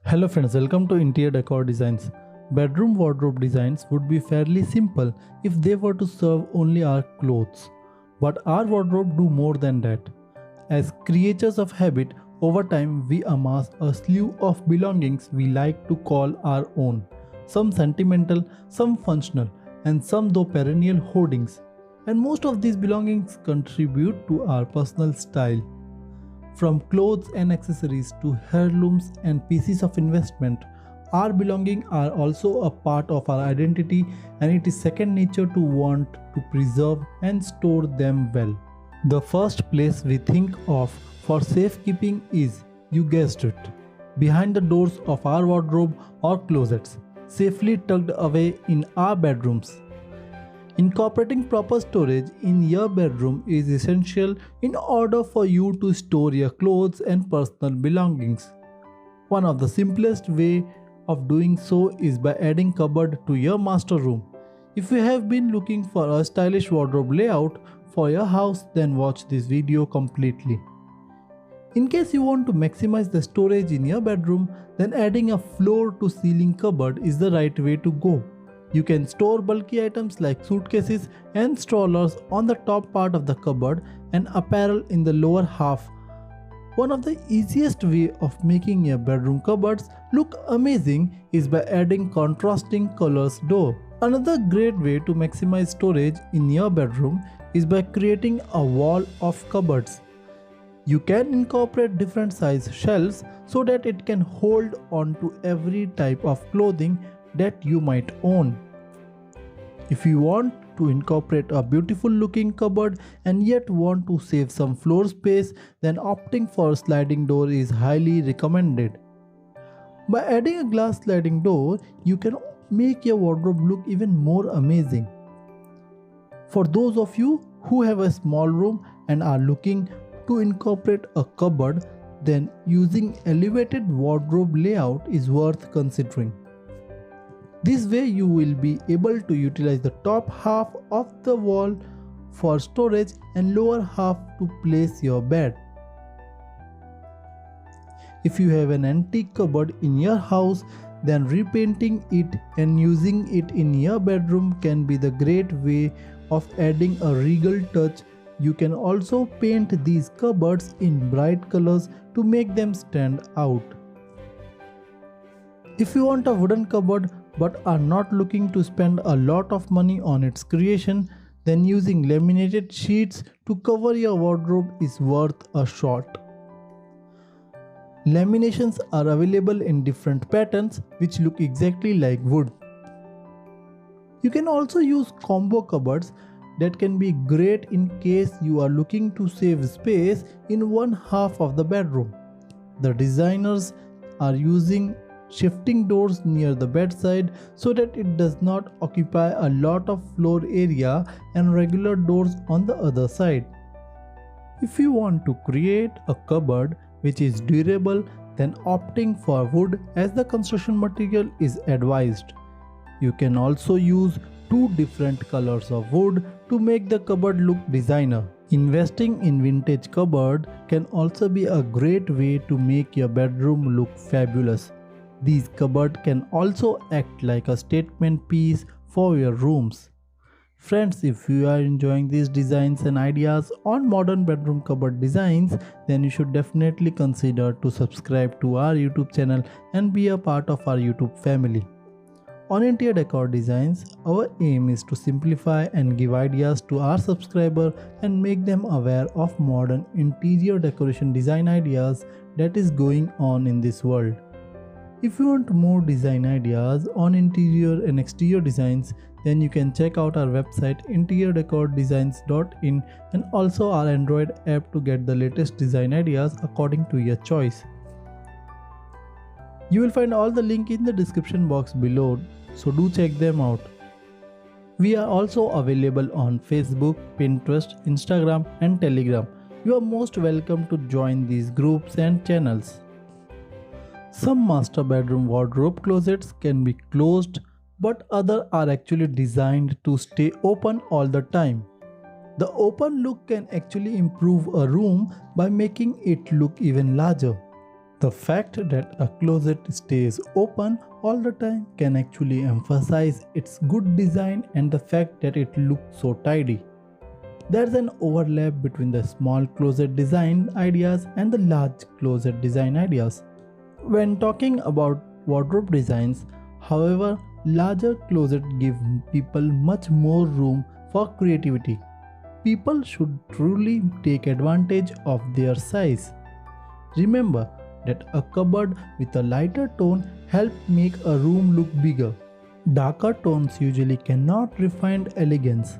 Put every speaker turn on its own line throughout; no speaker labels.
Hello friends, welcome to Interior Decor Designs. Bedroom wardrobe designs would be fairly simple if they were to serve only our clothes. But our wardrobe do more than that. As creatures of habit, over time we amass a slew of belongings we like to call our own. Some sentimental, some functional, and some though perennial hoardings. And most of these belongings contribute to our personal style. From clothes and accessories to heirlooms and pieces of investment, our belongings are also a part of our identity, and it is second nature to want to preserve and store them well. The first place we think of for safekeeping is, you guessed it, behind the doors of our wardrobe or closets, safely tucked away in our bedrooms. Incorporating proper storage in your bedroom is essential in order for you to store your clothes and personal belongings. One of the simplest way of doing so is by adding cupboard to your master room. If you have been looking for a stylish wardrobe layout for your house, then watch this video completely. In case you want to maximize the storage in your bedroom, then adding a floor to ceiling cupboard is the right way to go. You can store bulky items like suitcases and strollers on the top part of the cupboard and apparel in the lower half. One of the easiest way of making your bedroom cupboards look amazing is by adding contrasting colors door. Another great way to maximize storage in your bedroom is by creating a wall of cupboards. You can incorporate different size shelves so that it can hold on to every type of clothing that you might own. If you want to incorporate a beautiful looking cupboard and yet want to save some floor space, then opting for a sliding door is highly recommended. By adding a glass sliding door, you can make your wardrobe look even more amazing. For those of you who have a small room and are looking to incorporate a cupboard, then using elevated wardrobe layout is worth considering. This way you will be able to utilize the top half of the wall for storage and lower half to place your bed. If you have an antique cupboard in your house, then repainting it and using it in your bedroom can be the great way of adding a regal touch. You can also paint these cupboards in bright colors to make them stand out. If you want a wooden cupboard but are not looking to spend a lot of money on its creation, then using laminated sheets to cover your wardrobe is worth a shot. Laminations are available in different patterns which look exactly like wood. You can also use combo cupboards that can be great in case you are looking to save space in one half of the bedroom. The designers are using shifting doors near the bedside so that it does not occupy a lot of floor area, and regular doors on the other side. If you want to create a cupboard which is durable, then opting for wood as the construction material is advised. You can also use two different colors of wood to make the cupboard look designer. Investing in vintage cupboard can also be a great way to make your bedroom look fabulous. These cupboards can also act like a statement piece for your rooms. Friends, if you are enjoying these designs and ideas on modern bedroom cupboard designs, then you should definitely consider to subscribe to our YouTube channel and be a part of our YouTube family. On Interior Decor Designs, our aim is to simplify and give ideas to our subscribers and make them aware of modern interior decoration design ideas that is going on in this world. If you want more design ideas on interior and exterior designs, then you can check out our website interiordecordesigns.in and also our Android app to get the latest design ideas according to your choice. You will find all the link in the description box below, so do check them out. We are also available on Facebook, Pinterest, Instagram and Telegram. You are most welcome to join these groups and channels. Some master bedroom wardrobe closets can be closed, but others are actually designed to stay open all the time. The open look can actually improve a room by making it look even larger. The fact that a closet stays open all the time can actually emphasize its good design and the fact that it looks so tidy. There's an overlap between the small closet design ideas and the large closet design ideas. When talking about wardrobe designs, however, larger closets give people much more room for creativity. People should truly take advantage of their size. Remember that a cupboard with a lighter tone helps make a room look bigger. Darker tones usually cannot refine elegance.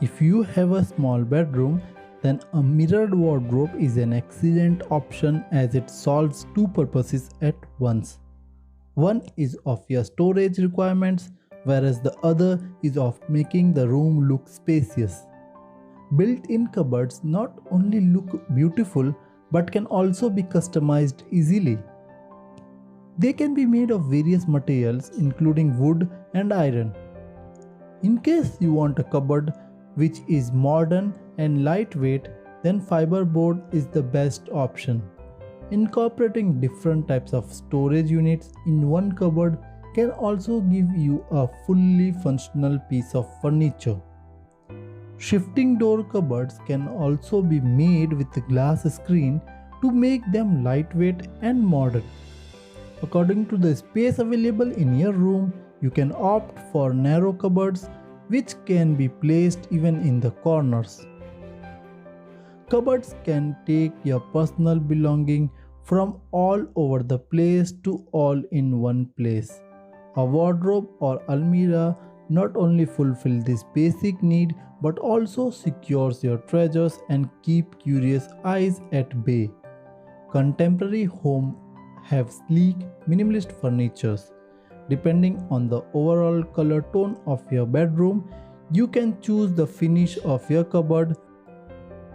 If you have a small bedroom, then a mirrored wardrobe is an excellent option as it solves two purposes at once. One is of your storage requirements, whereas the other is of making the room look spacious. Built-in cupboards not only look beautiful but can also be customized easily. They can be made of various materials including wood and iron. In case you want a cupboard which is modern and lightweight, then fiberboard is the best option. Incorporating different types of storage units in one cupboard can also give you a fully functional piece of furniture. Shifting door cupboards can also be made with a glass screen to make them lightweight and modern. According to the space available in your room, you can opt for narrow cupboards which can be placed even in the corners. Cupboards can take your personal belonging from all over the place to all in one place. A wardrobe or almirah not only fulfill this basic need but also secures your treasures and keep curious eyes at bay. Contemporary homes have sleek, minimalist furnitures. Depending on the overall color tone of your bedroom, you can choose the finish of your cupboard.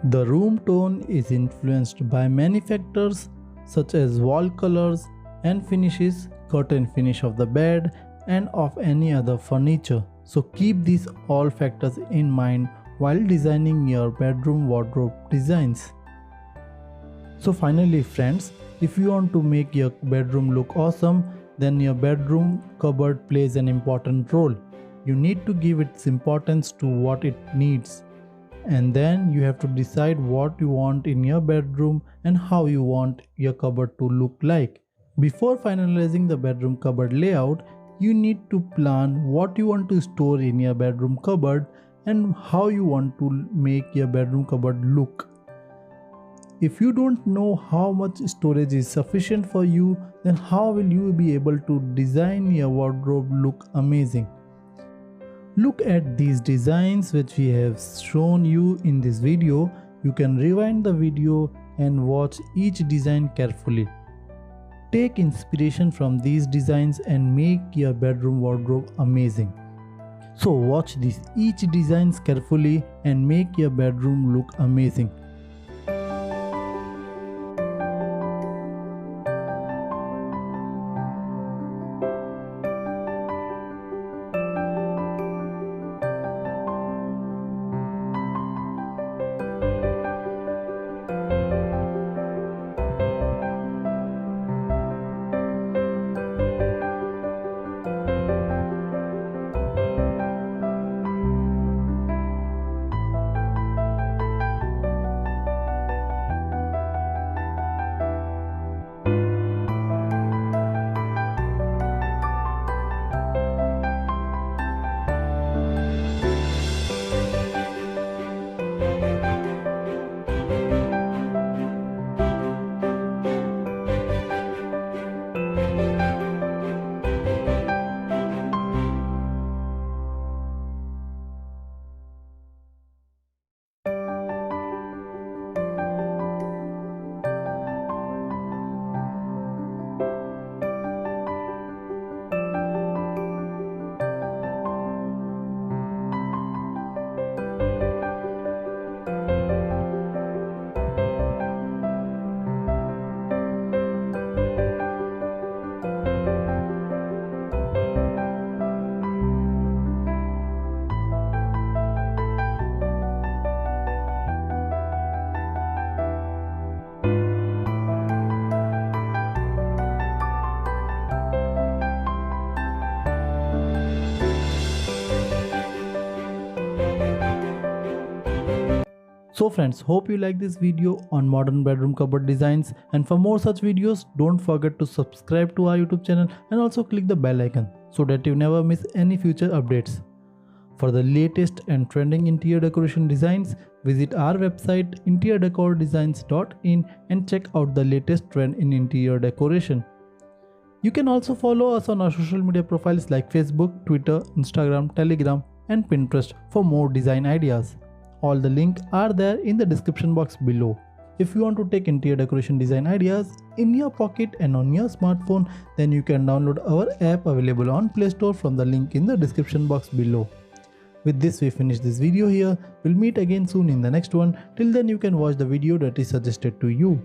The room tone is influenced by many factors such as wall colors and finishes, curtain finish of the bed, and of any other furniture. So keep these all factors in mind while designing your bedroom wardrobe designs. So finally friends, if you want to make your bedroom look awesome, then your bedroom cupboard plays an important role. You need to give its importance to what it needs. And then you have to decide what you want in your bedroom and how you want your cupboard to look like. Before finalizing the bedroom cupboard layout, you need to plan what you want to store in your bedroom cupboard and how you want to make your bedroom cupboard look. If you don't know how much storage is sufficient for you, then how will you be able to design your wardrobe look amazing? Look at these designs which we have shown you in this video. You can rewind the video and watch each design carefully. Take inspiration from these designs and make your bedroom wardrobe amazing. So watch these each designs carefully and make your bedroom look amazing. So friends, hope you like this video on modern bedroom cupboard designs, and for more such videos don't forget to subscribe to our YouTube channel and also click the bell icon so that you never miss any future updates. For the latest and trending interior decoration designs, visit our website interiordecordesigns.in and check out the latest trend in interior decoration. You can also follow us on our social media profiles like Facebook, Twitter, Instagram, Telegram and Pinterest for more design ideas. All the links are there in the description box below. If you want to take interior decoration design ideas in your pocket and on your smartphone, then you can download our app available on Play Store from the link in the description box below. With this we finish this video here. We'll meet again soon in the next one. Till then you can watch the video that is suggested to you.